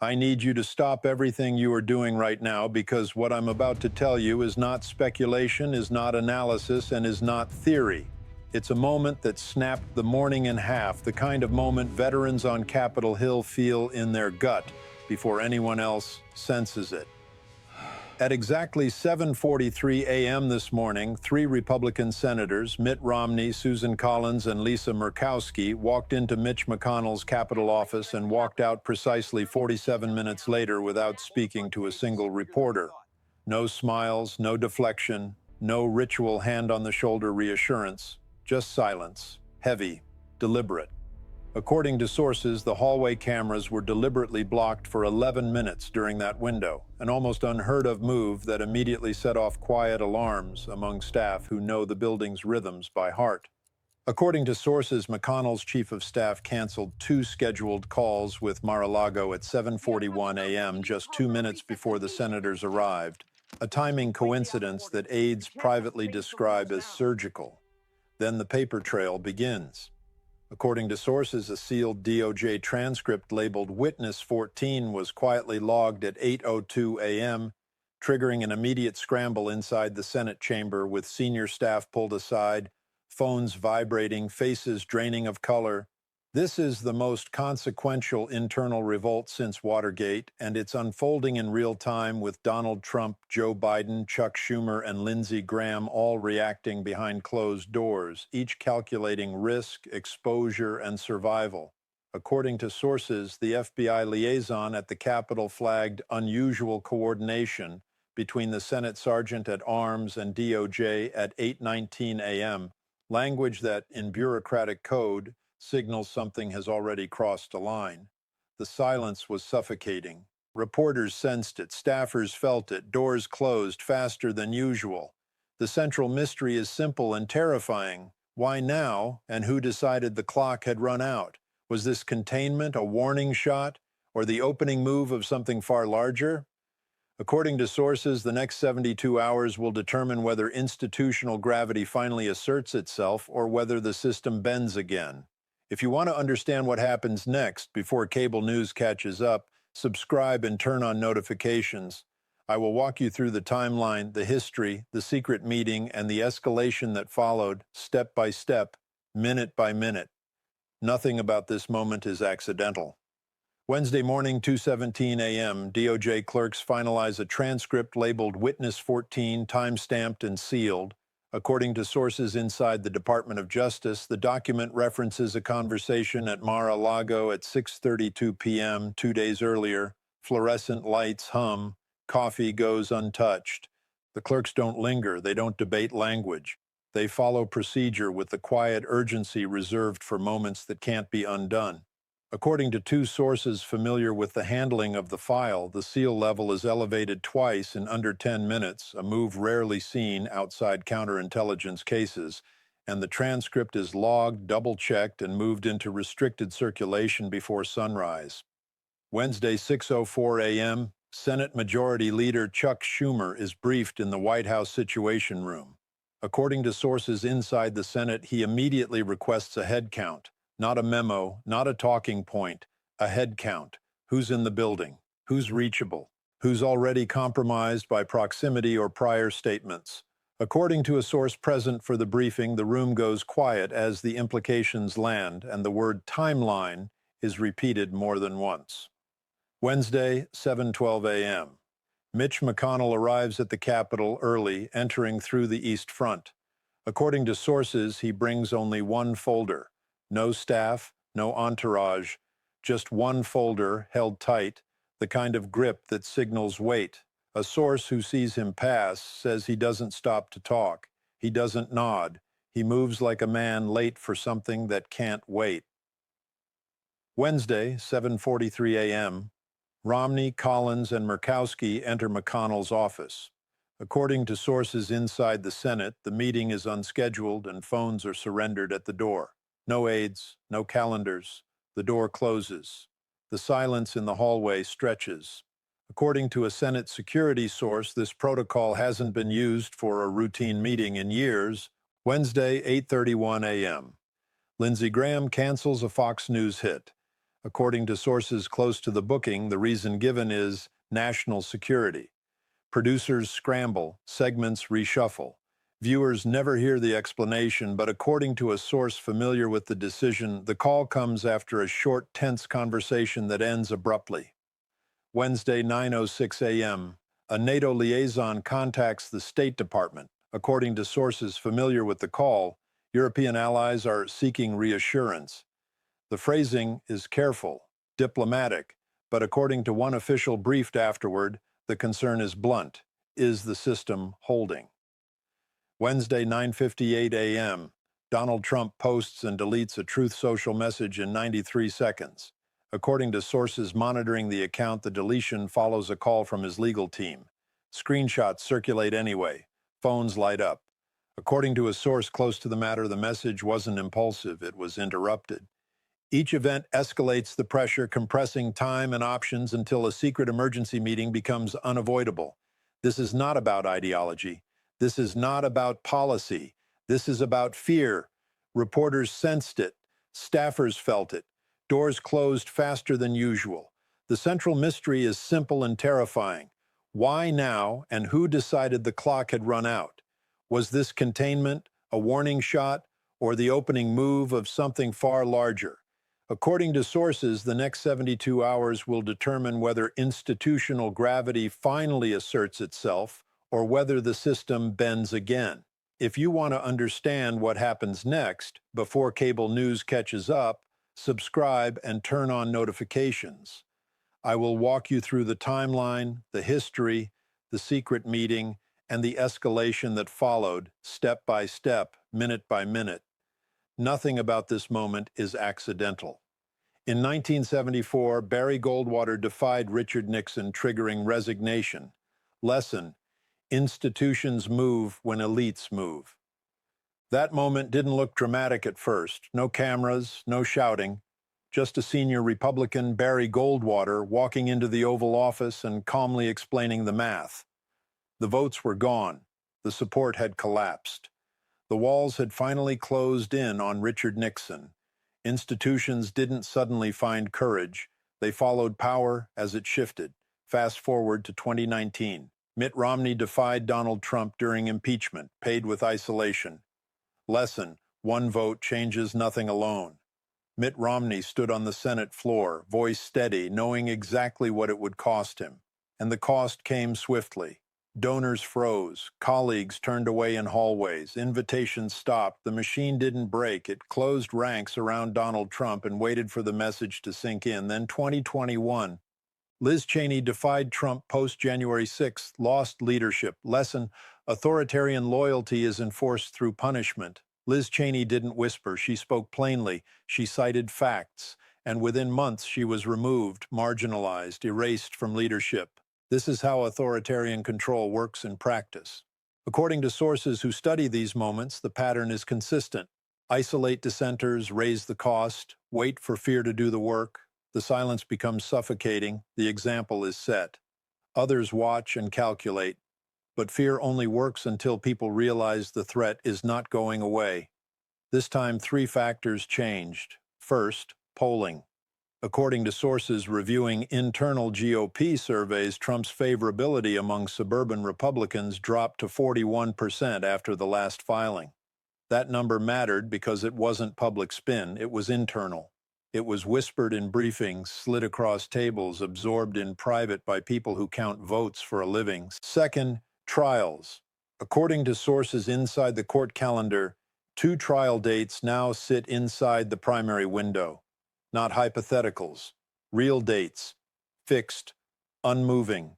I need you to stop everything you are doing right now because what I'm about to tell you is not speculation, is not analysis, and is not theory. It's a moment that snapped the morning in half, the kind of moment veterans on Capitol Hill feel in their gut before anyone else senses it. At exactly 7:43 a.m. this morning, three Republican senators, Mitt Romney, Susan Collins, and Lisa Murkowski, walked into Mitch McConnell's Capitol office and walked out precisely 47 minutes later without speaking to a single reporter. No smiles, no deflection, no ritual hand-on-the-shoulder reassurance, just silence, heavy, deliberate. According to sources, the hallway cameras were deliberately blocked for 11 minutes during that window, an almost unheard-of move that immediately set off quiet alarms among staff who know the building's rhythms by heart. According to sources, McConnell's chief of staff canceled two scheduled calls with Mar-a-Lago at 7:41 a.m., just 2 minutes before the senators arrived, a timing coincidence that aides privately describe as surgical. Then the paper trail begins. According to sources, a sealed DOJ transcript labeled Witness 14 was quietly logged at 8:02 a.m., triggering an immediate scramble inside the Senate chamber with senior staff pulled aside, phones vibrating, faces draining of color. This is the most consequential internal revolt since Watergate, and it's unfolding in real time with Donald Trump, Joe Biden, Chuck Schumer, and Lindsey Graham all reacting behind closed doors, each calculating risk, exposure, and survival. According to sources, the FBI liaison at the Capitol flagged unusual coordination between the Senate Sergeant at Arms and DOJ at 8:19 a.m., language that, in bureaucratic code, signals something has already crossed a line. The silence was suffocating. Reporters sensed it, staffers felt it, doors closed faster than usual. The central mystery is simple and terrifying. Why now, and who decided the clock had run out? Was this containment, a warning shot, or the opening move of something far larger? According to sources, the next 72 hours will determine whether institutional gravity finally asserts itself or whether the system bends again. If you want to understand what happens next before cable news catches up, subscribe and turn on notifications. I will walk you through the timeline, the history, the secret meeting, and the escalation that followed, step by step, minute by minute. Nothing about this moment is accidental. Wednesday morning, 2:17 a.m., DOJ clerks finalize a transcript labeled Witness 14, time-stamped and sealed. According to sources inside the Department of Justice, the document references a conversation at Mar-a-Lago at 6:32 p.m. 2 days earlier. Fluorescent lights hum. Coffee goes untouched. The clerks don't linger. They don't debate language. They follow procedure with the quiet urgency reserved for moments that can't be undone. According to two sources familiar with the handling of the file, the seal level is elevated twice in under 10 minutes, a move rarely seen outside counterintelligence cases, and the transcript is logged, double-checked, and moved into restricted circulation before sunrise. Wednesday, 6:04 a.m., Senate Majority Leader Chuck Schumer is briefed in the White House Situation Room. According to sources inside the Senate, he immediately requests a head count. Not a memo, not a talking point, a head count. Who's in the building? Who's reachable? Who's already compromised by proximity or prior statements? According to a source present for the briefing, the room goes quiet as the implications land, and the word timeline is repeated more than once. Wednesday, 7:12 a.m. Mitch McConnell arrives at the Capitol early, entering through the East Front. According to sources, he brings only one folder. No staff, no entourage, just one folder held tight, the kind of grip that signals weight. A source who sees him pass says he doesn't stop to talk. He doesn't nod. He moves like a man late for something that can't wait. Wednesday, 7:43 a.m., Romney, Collins, and Murkowski enter McConnell's office. According to sources inside the Senate, the meeting is unscheduled and phones are surrendered at the door. No aides, no calendars. The door closes. The silence in the hallway stretches. According to a Senate security source, this protocol hasn't been used for a routine meeting in years. Wednesday, 8:31 a.m. Lindsey Graham cancels a Fox News hit. According to sources close to the booking, the reason given is national security. Producers scramble, segments reshuffle. Viewers never hear the explanation, but according to a source familiar with the decision, the call comes after a short, tense conversation that ends abruptly. Wednesday, 9:06 a.m., a NATO liaison contacts the State Department. According to sources familiar with the call, European allies are seeking reassurance. The phrasing is careful, diplomatic, but according to one official briefed afterward, the concern is blunt. Is the system holding? Wednesday, 9:58 a.m., Donald Trump posts and deletes a Truth Social message in 93 seconds. According to sources monitoring the account, the deletion follows a call from his legal team. Screenshots circulate anyway. Phones light up. According to a source close to the matter, the message wasn't impulsive, it was interrupted. Each event escalates the pressure, compressing time and options until a secret emergency meeting becomes unavoidable. This is not about ideology. This is not about policy. This is about fear. Reporters sensed it. Staffers felt it. Doors closed faster than usual. The central mystery is simple and terrifying. Why now, and who decided the clock had run out? Was this containment, a warning shot, or the opening move of something far larger? According to sources, the next 72 hours will determine whether institutional gravity finally asserts itself or whether the system bends again. If you want to understand what happens next, before cable news catches up, subscribe and turn on notifications. I will walk you through the timeline, the history, the secret meeting, and the escalation that followed, step by step, minute by minute. Nothing about this moment is accidental. In 1974, Barry Goldwater defied Richard Nixon, triggering resignation. Lesson: institutions move when elites move. That moment didn't look dramatic at first. No cameras, no shouting. Just a senior Republican, Barry Goldwater, walking into the Oval Office and calmly explaining the math. The votes were gone. The support had collapsed. The walls had finally closed in on Richard Nixon. Institutions didn't suddenly find courage. They followed power as it shifted. Fast forward to 2019. Mitt Romney defied Donald Trump during impeachment, paid with isolation. Lesson: one vote changes nothing alone. Mitt Romney stood on the Senate floor, voice steady, knowing exactly what it would cost him. And the cost came swiftly. Donors froze, colleagues turned away in hallways, invitations stopped, the machine didn't break, it closed ranks around Donald Trump and waited for the message to sink in. Then 2021. Liz Cheney defied Trump post-January 6th, lost leadership. Lesson: authoritarian loyalty is enforced through punishment. Liz Cheney didn't whisper, she spoke plainly, she cited facts, and within months she was removed, marginalized, erased from leadership. This is how authoritarian control works in practice. According to sources who study these moments, the pattern is consistent. Isolate dissenters, raise the cost, wait for fear to do the work. The silence becomes suffocating, the example is set. Others watch and calculate, but fear only works until people realize the threat is not going away. This time, three factors changed. First, polling. According to sources reviewing internal GOP surveys, Trump's favorability among suburban Republicans dropped to 41% after the last filing. That number mattered because it wasn't public spin, it was internal. It was whispered in briefings, slid across tables, absorbed in private by people who count votes for a living. Second, trials. According to sources inside the court calendar, 2 trial dates now sit inside the primary window. Not hypotheticals, real dates, fixed, unmoving.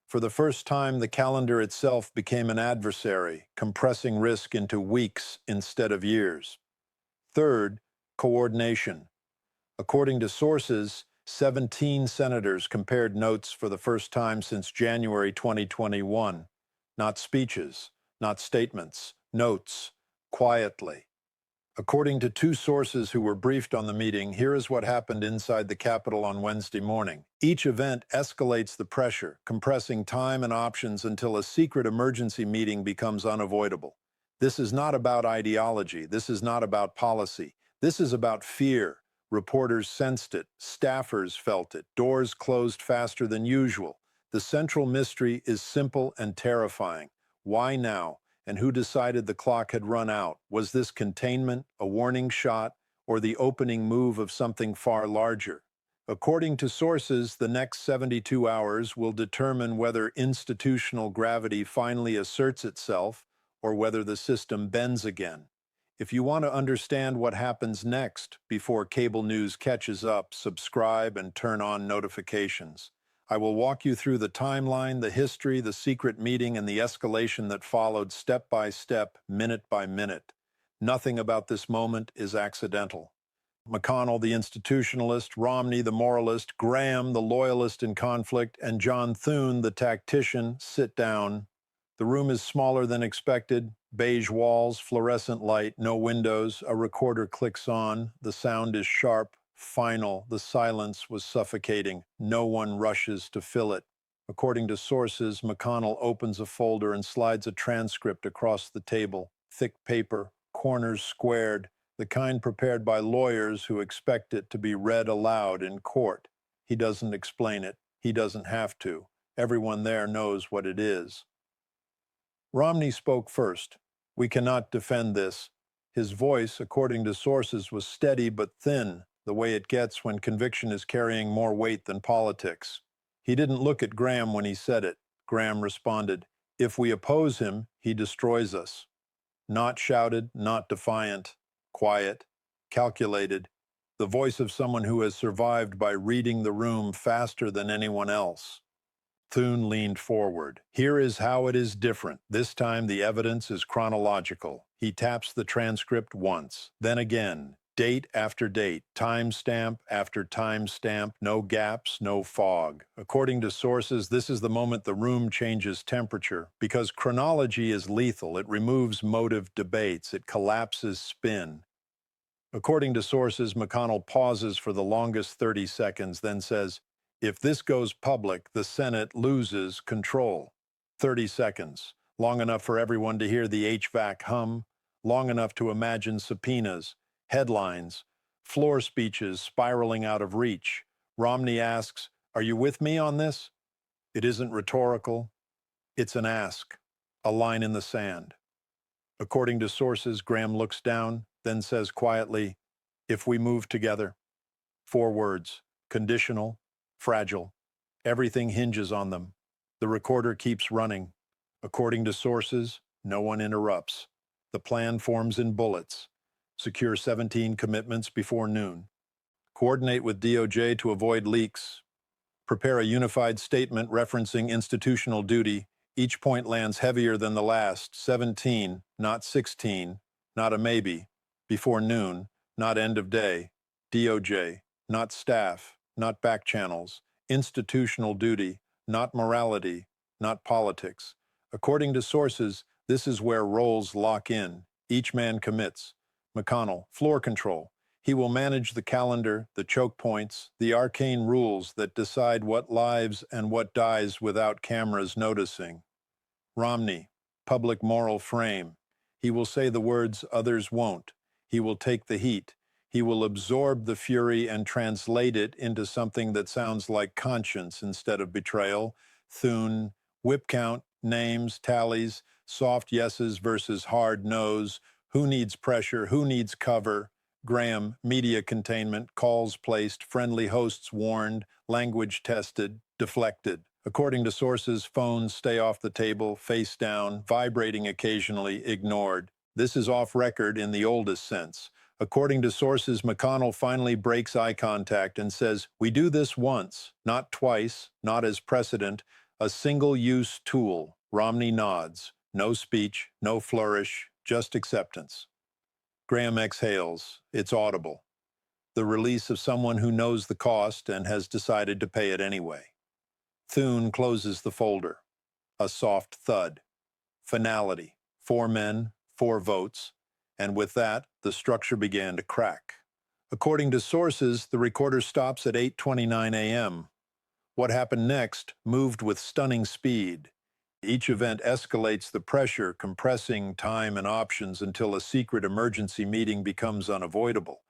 For the first time, the calendar itself became an adversary, compressing risk into weeks instead of years. Third, coordination. According to sources, 17 senators compared notes for the first time since January 2021. Not speeches, not statements, notes, quietly. According to 2 sources who were briefed on the meeting, here is what happened inside the Capitol on Wednesday morning. Each event escalates the pressure, compressing time and options until a secret emergency meeting becomes unavoidable. This is not about ideology. This is not about policy. This is about fear. Reporters sensed it, staffers felt it, doors closed faster than usual. The central mystery is simple and terrifying. Why now? And who decided the clock had run out? Was this containment, a warning shot, or the opening move of something far larger? According to sources, the next 72 hours will determine whether institutional gravity finally asserts itself or whether the system bends again. If you want to understand what happens next before cable news catches up, subscribe and turn on notifications. I will walk you through the timeline, the history, the secret meeting, and the escalation that followed step by step, minute by minute. Nothing about this moment is accidental. McConnell, the institutionalist, Romney, the moralist, Graham, the loyalist in conflict, and John Thune, the tactician, sit down. The room is smaller than expected. Beige walls, fluorescent light, no windows. A recorder clicks on. The sound is sharp, final. The silence was suffocating. No one rushes to fill it. According to sources, McConnell opens a folder and slides a transcript across the table. Thick paper, corners squared, the kind prepared by lawyers who expect it to be read aloud in court. He doesn't explain it. He doesn't have to. Everyone there knows what it is. Romney spoke first. "We cannot defend this." His voice, according to sources, was steady but thin, the way it gets when conviction is carrying more weight than politics. He didn't look at Graham when he said it. Graham responded, "If we oppose him, he destroys us." Not shouted, not defiant, quiet, calculated, the voice of someone who has survived by reading the room faster than anyone else. Thune leaned forward. "Here is how it is different. This time the evidence is chronological." He taps the transcript once, then again, date after date, timestamp after timestamp, no gaps, no fog. According to sources, this is the moment the room changes temperature. Because chronology is lethal, it removes motive debates, it collapses spin. According to sources, McConnell pauses for the longest 30 seconds, then says, "If this goes public, the Senate loses control." 30 seconds, long enough for everyone to hear the HVAC hum, long enough to imagine subpoenas, headlines, floor speeches spiraling out of reach. Romney asks, "Are you with me on this?" It isn't rhetorical. It's an ask, a line in the sand. According to sources, Graham looks down, then says quietly, "If we move together." 4 words, conditional, fragile. Everything hinges on them. The recorder keeps running. According to sources, no one interrupts. The plan forms in bullets. Secure 17 commitments before noon. Coordinate with DOJ to avoid leaks. Prepare a unified statement referencing institutional duty. Each point lands heavier than the last. 17, not 16, not a maybe. Before noon, not end of day. DOJ, not staff, not back channels. Institutional duty, not morality, not politics. According to sources, this is where roles lock in. Each man commits. McConnell, floor control. He will manage the calendar, the choke points, the arcane rules that decide what lives and what dies without cameras noticing. Romney, public moral frame. He will say the words others won't. He will take the heat. He will absorb the fury and translate it into something that sounds like conscience instead of betrayal. Thune, whip count, names, tallies, soft yeses versus hard no's. Who needs pressure? Who needs cover? Graham, media containment, calls placed, friendly hosts warned, language tested, deflected. According to sources, phones stay off the table, face down, vibrating occasionally, ignored. This is off record in the oldest sense. According to sources, McConnell finally breaks eye contact and says, "We do this once, not twice, not as precedent, a single-use tool." Romney nods. No speech, no flourish, just acceptance. Graham exhales. It's audible. The release of someone who knows the cost and has decided to pay it anyway. Thune closes the folder. A soft thud. Finality. 4 men, 4 votes. And with that, the structure began to crack. According to sources, the recorder stops at 8:29 a.m. What happened next moved with stunning speed. Each event escalates the pressure, compressing time and options until a secret emergency meeting becomes unavoidable.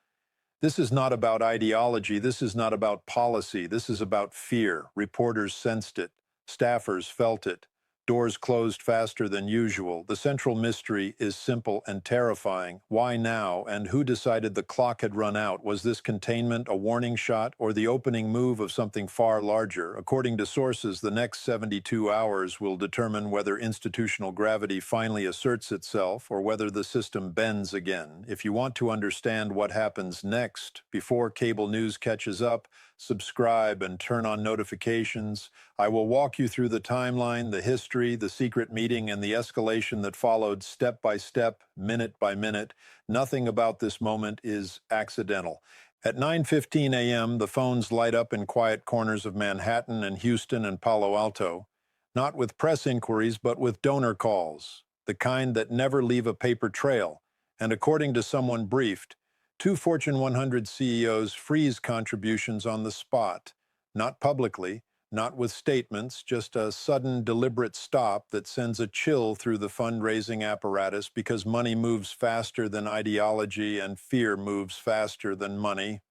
This is not about ideology. This is not about policy. This is about fear. Reporters sensed it. Staffers felt it. Doors closed faster than usual. The central mystery is simple and terrifying. Why now? And who decided the clock had run out? Was this containment a warning shot or the opening move of something far larger? According to sources, the next 72 hours will determine whether institutional gravity finally asserts itself or whether the system bends again. If you want to understand what happens next, before cable news catches up, subscribe and turn on notifications. I will walk you through the timeline, the history, the secret meeting, and the escalation that followed step by step, minute by minute. Nothing about this moment is accidental. At 9:15 a.m., the phones light up in quiet corners of Manhattan and Houston and Palo Alto, not with press inquiries, but with donor calls, the kind that never leave a paper trail. And according to someone briefed, two Fortune 100 CEOs freeze contributions on the spot, not publicly, not with statements, just a sudden, deliberate stop that sends a chill through the fundraising apparatus because money moves faster than ideology and fear moves faster than money.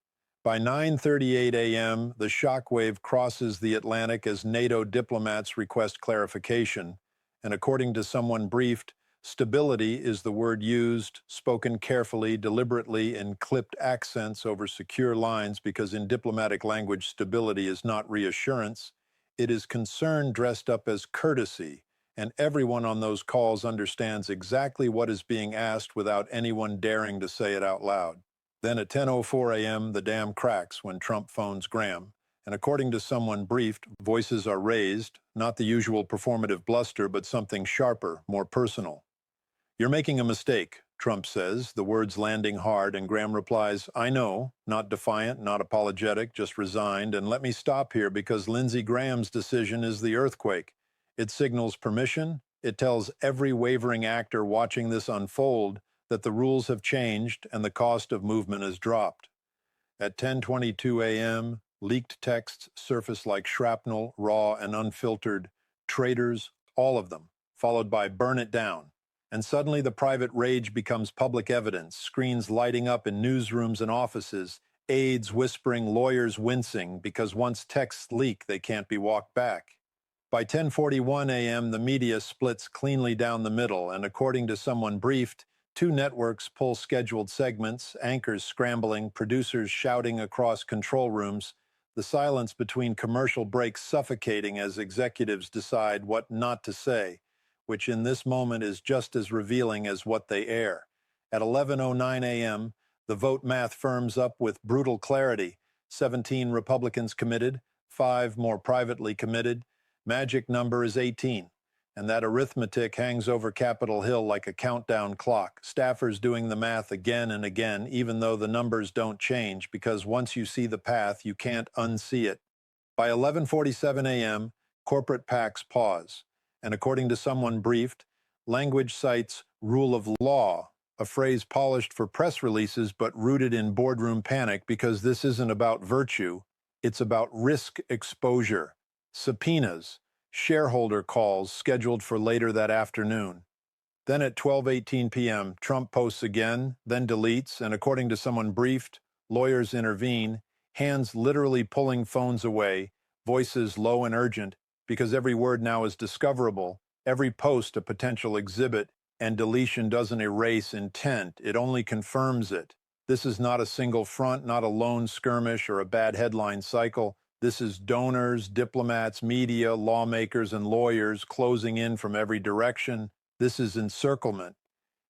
By 9:38 a.m., the shockwave crosses the Atlantic as NATO diplomats request clarification, and according to someone briefed, stability is the word used, spoken carefully, deliberately, in clipped accents over secure lines because in diplomatic language, stability is not reassurance. It is concern dressed up as courtesy, and everyone on those calls understands exactly what is being asked without anyone daring to say it out loud. Then at 10:04 a.m., the dam cracks when Trump phones Graham. And according to someone briefed, voices are raised, not the usual performative bluster, but something sharper, more personal. "You're making a mistake," Trump says, the words landing hard, and Graham replies, "I know," not defiant, not apologetic, just resigned, "and let me stop here because Lindsey Graham's decision is the earthquake. It signals permission. It tells every wavering actor watching this unfold that the rules have changed and the cost of movement has dropped." At 10:22 a.m., leaked texts surface like shrapnel, raw and unfiltered. Traitors, all of them, followed by "burn it down." And suddenly the private rage becomes public evidence, screens lighting up in newsrooms and offices, aides whispering, lawyers wincing, because once texts leak, they can't be walked back. By 10:41 a.m., the media splits cleanly down the middle, and according to someone briefed, two networks pull scheduled segments, anchors scrambling, producers shouting across control rooms, the silence between commercial breaks suffocating as executives decide what not to say, which in this moment is just as revealing as what they air. At 11:09 a.m., the vote math firms up with brutal clarity. 17 Republicans committed, 5 more privately committed. Magic number is 18. And that arithmetic hangs over Capitol Hill like a countdown clock, staffers doing the math again and again, even though the numbers don't change, because once you see the path, you can't unsee it. By 11:47 a.m., corporate PACs pause. And according to someone briefed, language cites rule of law, a phrase polished for press releases but rooted in boardroom panic because this isn't about virtue, it's about risk exposure, subpoenas, shareholder calls scheduled for later that afternoon. Then at 12:18 p.m., Trump posts again, then deletes, and according to someone briefed, lawyers intervene, hands literally pulling phones away, voices low and urgent, because every word now is discoverable, every post a potential exhibit, and deletion doesn't erase intent, it only confirms it. This is not a single front, not a lone skirmish or a bad headline cycle. This is donors, diplomats, media, lawmakers, and lawyers closing in from every direction. This is encirclement.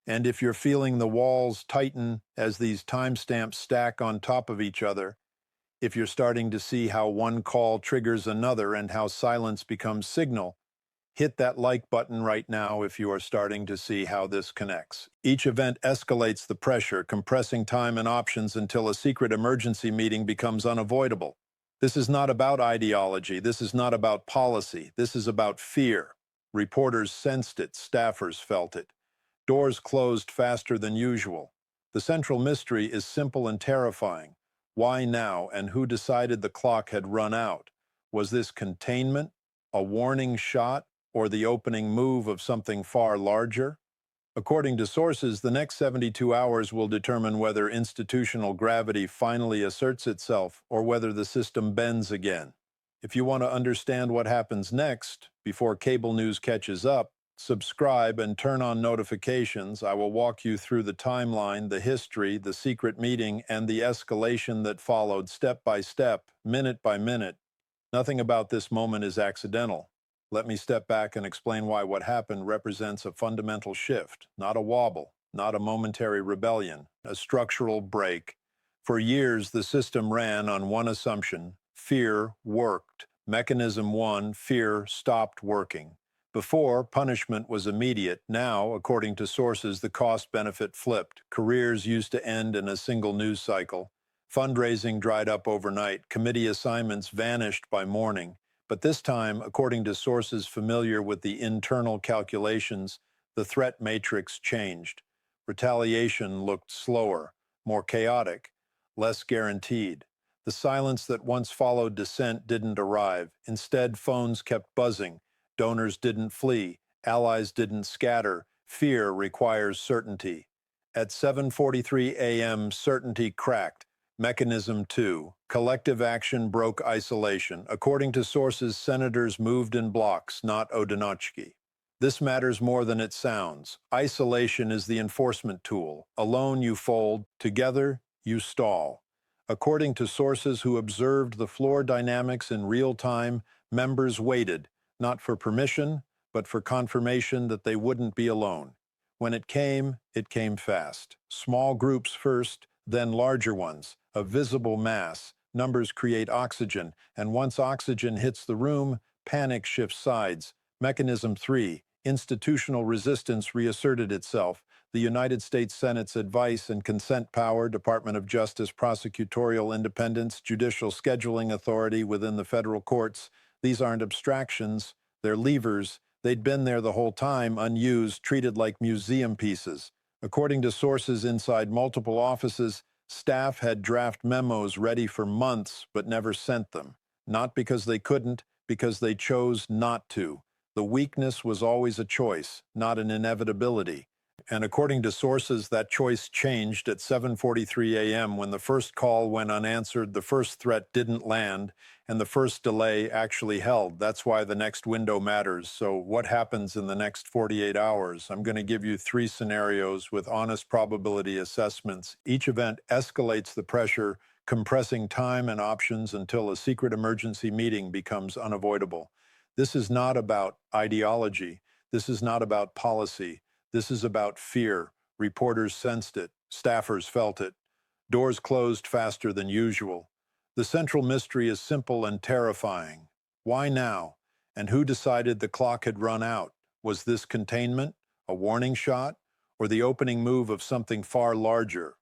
And if you're feeling the walls tighten as these timestamps stack on top of each other, if you're starting to see how one call triggers another and how silence becomes signal, hit that like button right now if you are starting to see how this connects. Each event escalates the pressure, compressing time and options until a secret emergency meeting becomes unavoidable. This is not about ideology. This is not about policy. This is about fear. Reporters sensed it. Staffers felt it. Doors closed faster than usual. The central mystery is simple and terrifying. Why now, and who decided the clock had run out? Was this containment, a warning shot, or the opening move of something far larger? According to sources, the next 72 hours will determine whether institutional gravity finally asserts itself or whether the system bends again. If you want to understand what happens next, before cable news catches up, subscribe and turn on notifications. I will walk you through the timeline, the history, the secret meeting, and the escalation that followed step by step, minute by minute. Nothing about this moment is accidental. Let me step back and explain why what happened represents a fundamental shift, not a wobble, not a momentary rebellion, a structural break. For years, the system ran on one assumption: fear worked. Mechanism 1, fear, stopped working. Before, punishment was immediate. Now, according to sources, the cost-benefit flipped. Careers used to end in a single news cycle. Fundraising dried up overnight. Committee assignments vanished by morning. But this time, according to sources familiar with the internal calculations, the threat matrix changed. Retaliation looked slower, more chaotic, less guaranteed. The silence that once followed dissent didn't arrive. Instead, phones kept buzzing. Donors didn't flee. Allies didn't scatter. Fear requires certainty. At 7:43 a.m., certainty cracked. Mechanism 2, collective action broke isolation. According to sources, senators moved in blocks, not Odinochki. This matters more than it sounds. Isolation is the enforcement tool. Alone you fold, together you stall. According to sources who observed the floor dynamics in real time, members waited, not for permission, but for confirmation that they wouldn't be alone. When it came fast. Small groups first, then larger ones. A visible mass. Numbers create oxygen, and once oxygen hits the room, panic shifts sides. Mechanism 3, institutional resistance reasserted itself. The United States Senate's advice and consent power, Department of Justice prosecutorial independence, judicial scheduling authority within the federal courts. These aren't abstractions, they're levers. They'd been there the whole time, unused, treated like museum pieces. According to sources inside multiple offices, staff had draft memos ready for months but never sent them. Not because they couldn't, because they chose not to. The weakness was always a choice, not an inevitability. And according to sources, that choice changed at 7:43 a.m. when the first call went unanswered, the first threat didn't land, and the first delay actually held. That's why the next window matters. So what happens in the next 48 hours? I'm going to give you 3 scenarios with honest probability assessments. Each event escalates the pressure, compressing time and options until a secret emergency meeting becomes unavoidable. This is not about ideology. This is not about policy. This is about fear. Reporters sensed it. Staffers felt it. Doors closed faster than usual. The central mystery is simple and terrifying. Why now? And who decided the clock had run out? Was this containment, a warning shot, or the opening move of something far larger?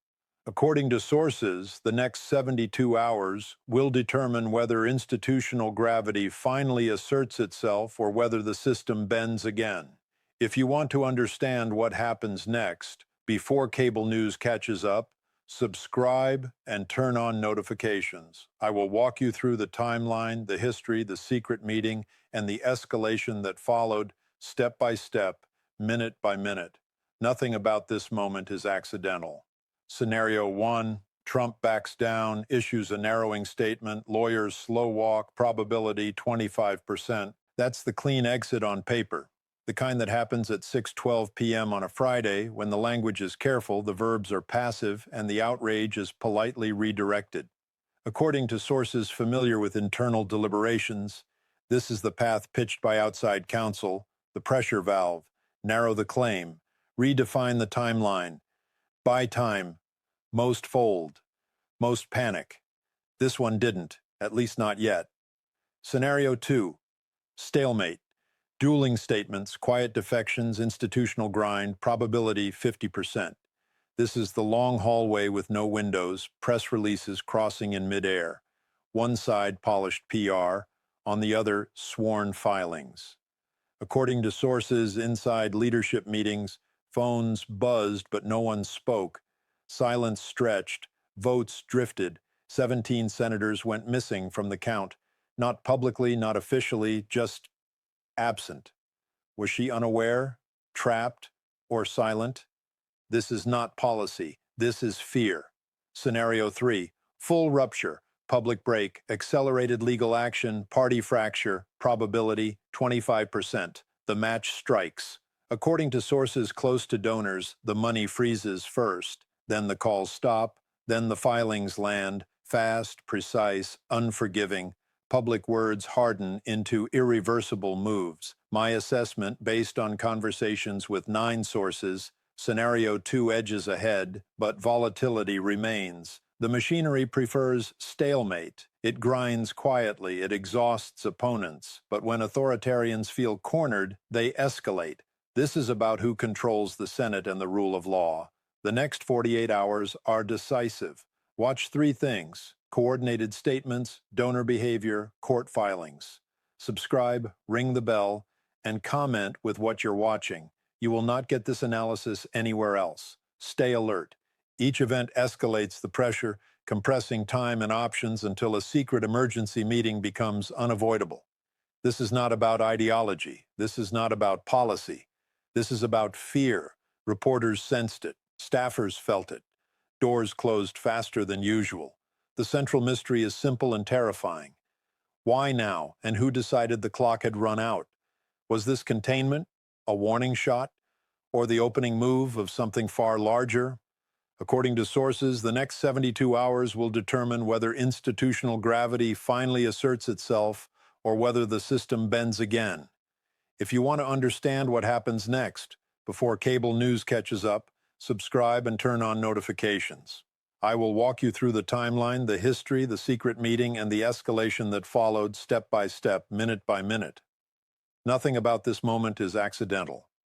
According to sources, the next 72 hours will determine whether institutional gravity finally asserts itself or whether the system bends again. If you want to understand what happens next, before cable news catches up, subscribe and turn on notifications. I will walk you through the timeline, the history, the secret meeting, and the escalation that followed, step by step, minute by minute. Nothing about this moment is accidental. Scenario 1, Trump backs down, issues a narrowing statement, lawyers slow walk, probability 25%. That's the clean exit on paper. The kind that happens at 6:12 p.m. on a Friday when the language is careful, the verbs are passive, and the outrage is politely redirected. According to sources familiar with internal deliberations, this is the path pitched by outside counsel: the pressure valve, narrow the claim, redefine the timeline, buy time, most fold, most panic. This one didn't, at least not yet. Scenario 2, stalemate. Dueling statements, quiet defections, institutional grind, probability 50%. This is the long hallway with no windows, press releases crossing in midair. One side polished PR, on the other sworn filings. According to sources inside leadership meetings, phones buzzed but no one spoke. Silence stretched, votes drifted. 17 senators went missing from the count. Not publicly, not officially, just absent. Was she unaware? Trapped? or silent. This is not policy. This is fear. Scenario 3. Full rupture, public break, accelerated legal action, party fracture, probability 25%. The match strikes. According to sources close to donors, the money freezes first, then the calls stop, then the filings land, fast, precise, unforgiving. Public words harden into irreversible moves. My assessment, based on conversations with 9 sources, Scenario 2 edges ahead, but volatility remains. The machinery prefers stalemate. It grinds quietly, it exhausts opponents, but when authoritarians feel cornered, they escalate. This is about who controls the Senate and the rule of law. The next 48 hours are decisive. Watch 3 things: coordinated statements, donor behavior, court filings. Subscribe, ring the bell, and comment with what you're watching. You will not get this analysis anywhere else. Stay alert. Each event escalates the pressure, compressing time and options until a secret emergency meeting becomes unavoidable. This is not about ideology. This is not about policy. This is about fear. Reporters sensed it. Staffers felt it. Doors closed faster than usual. The central mystery is simple and terrifying. Why now, and who decided the clock had run out? Was this containment, a warning shot, or the opening move of something far larger? According to sources, the next 72 hours will determine whether institutional gravity finally asserts itself or whether the system bends again. If you want to understand what happens next, before cable news catches up, subscribe and turn on notifications. I will walk you through the timeline, the history, the secret meeting, and the escalation that followed step by step, minute by minute. Nothing about this moment is accidental.